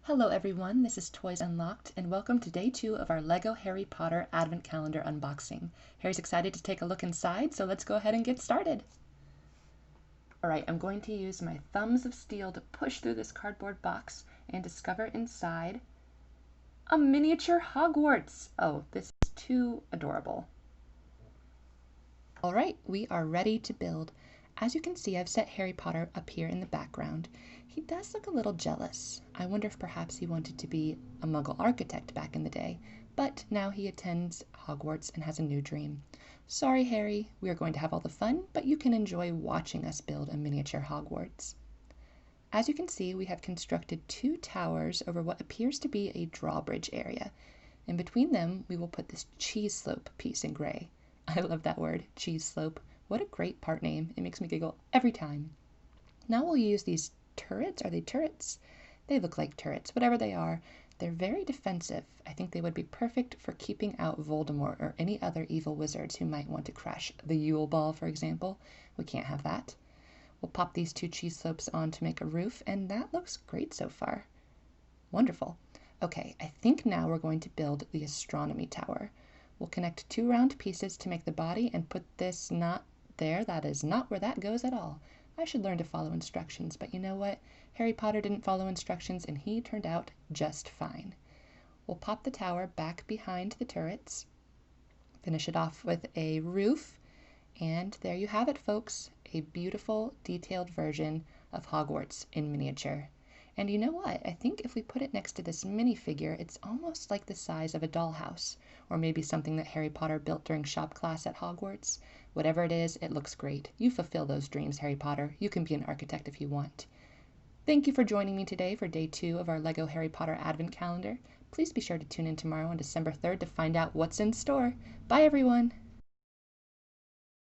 Hello everyone, this is Toys Unlocked, and welcome to day 2 of our LEGO Harry Potter Advent Calendar unboxing. Harry's excited to take a look inside, so let's go ahead and get started. Alright, I'm going to use my thumbs of steel to push through this cardboard box and discover inside a miniature Hogwarts! Oh, this is too adorable. Alright, we are ready to build. As you can see, I've set Harry Potter up here in the background. He does look a little jealous. I wonder if perhaps he wanted to be a Muggle architect back in the day, but now he attends Hogwarts and has a new dream. Sorry, Harry, we are going to have all the fun, but you can enjoy watching us build a miniature Hogwarts. As you can see, we have constructed 2 towers over what appears to be a drawbridge area. In between them, we will put this cheese slope piece in gray. I love that word, cheese slope. What a great part name. It makes me giggle every time. Now we'll use these turrets. Are they turrets? They look like turrets, whatever they are. They're very defensive. I think they would be perfect for keeping out Voldemort or any other evil wizards who might want to crash the Yule Ball, for example. We can't have that. We'll pop these 2 cheese slopes on to make a roof, and that looks great so far. Wonderful. Okay, I think now we're going to build the astronomy tower. We'll connect 2 round pieces to make the body and put this not there. That is not where that goes at all. I should learn to follow instructions, but you know what? Harry Potter didn't follow instructions and he turned out just fine. We'll pop the tower back behind the turrets, finish it off with a roof, and there you have it, folks. A beautiful, detailed version of Hogwarts in miniature. And you know what? I think if we put it next to this minifigure, it's almost like the size of a dollhouse, or maybe something that Harry Potter built during shop class at Hogwarts. Whatever it is, it looks great. You fulfill those dreams, Harry Potter. You can be an architect if you want. Thank you for joining me today for day 2 of our LEGO Harry Potter Advent Calendar. Please be sure to tune in tomorrow on December 3rd to find out what's in store. Bye, everyone!